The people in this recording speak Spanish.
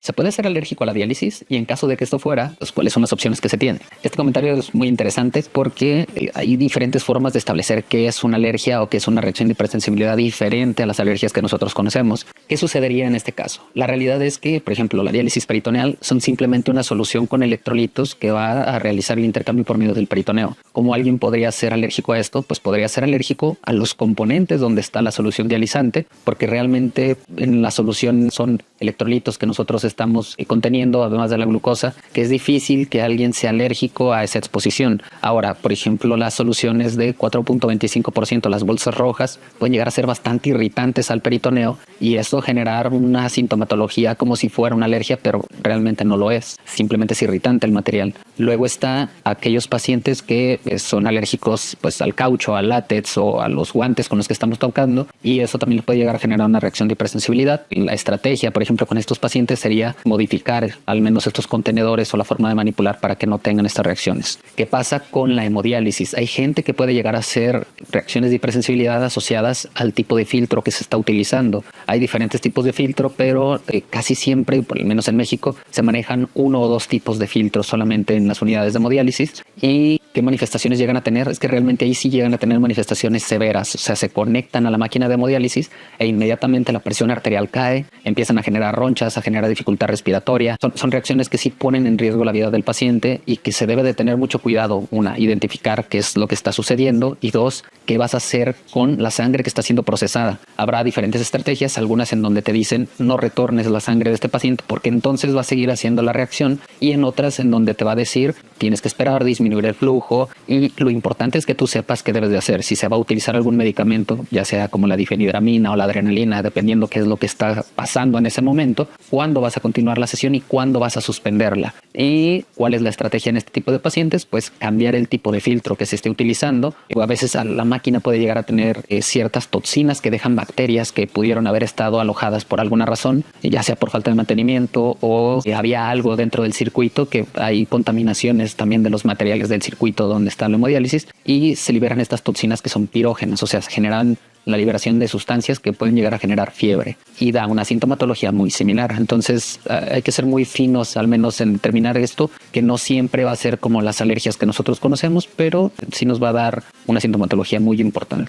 ¿Se puede ser alérgico a la diálisis? Y en caso de que esto fuera, pues, ¿cuáles son las opciones que se tienen? Este comentario es muy interesante porque hay diferentes formas de establecer qué es una alergia o qué es una reacción de hipersensibilidad diferente a las alergias que nosotros conocemos. ¿Qué sucedería en este caso? La realidad es que, por ejemplo, la diálisis peritoneal son simplemente una solución con electrolitos que va a realizar el intercambio por medio del peritoneo. ¿Cómo alguien podría ser alérgico a esto? Pues podría ser alérgico a los componentes donde está la solución dializante, porque realmente en la solución son electrolitos que nosotros estamos conteniendo, además de la glucosa, que es difícil que alguien sea alérgico a esa exposición. Ahora, por ejemplo, las soluciones de 4.25%, las bolsas rojas, pueden llegar a ser bastante irritantes al peritoneo y esto generar una sintomatología como si fuera una alergia, pero realmente no lo es. Simplemente es irritante el material. Luego está aquellos pacientes que son alérgicos pues al caucho, al látex o a los guantes con los que estamos tocando, y eso también le puede llegar a generar una reacción de hipersensibilidad. La estrategia, por ejemplo, con estos pacientes sería modificar al menos estos contenedores o la forma de manipular para que no tengan estas reacciones. ¿Qué pasa con la hemodiálisis? Hay gente que puede llegar a hacer reacciones de hipersensibilidad asociadas al tipo de filtro que se está utilizando. Hay diferentes tipos de filtro, pero casi siempre, por lo menos en México, se manejan uno o dos tipos de filtros solamente en las unidades de hemodiálisis. ¿Y qué manifestaciones llegan a tener? Es que realmente ahí sí llegan a tener manifestaciones severas. O sea, se conectan a la máquina de hemodiálisis e inmediatamente la presión arterial cae, empiezan a generar ronchas, a generar dificultad respiratoria. Son reacciones que sí ponen en riesgo la vida del paciente y que se debe de tener mucho cuidado. Una, identificar qué es lo que está sucediendo, y dos, qué vas a hacer con la sangre que está siendo procesada. Habrá diferentes estrategias, algunas en donde te dicen no retornes la sangre de este paciente porque entonces va a seguir haciendo la reacción, y en otras en donde te va a decir tienes que esperar, disminuir el flujo, y lo importante es que tú sepas qué debes de hacer. Si se va a utilizar algún medicamento, ya sea como la difenidramina o la adrenalina, dependiendo qué es lo que está pasando en ese momento, cuándo vas a continuar la sesión y cuándo vas a suspenderla. ¿Y cuál es la estrategia en este tipo de pacientes? Pues cambiar el tipo de filtro que se esté utilizando. A veces la máquina puede llegar a tener ciertas toxinas que dejan bacterias que pudieron haber estado alojadas por alguna razón, ya sea por falta de mantenimiento o había algo dentro del circuito, que hay contaminaciones también de los materiales del circuito donde está la hemodiálisis, y se liberan estas toxinas que son pirógenas, o sea, se generan la liberación de sustancias que pueden llegar a generar fiebre y da una sintomatología muy similar. Entonces hay que ser muy finos, al menos en determinar esto, que no siempre va a ser como las alergias que nosotros conocemos, pero sí nos va a dar una sintomatología muy importante.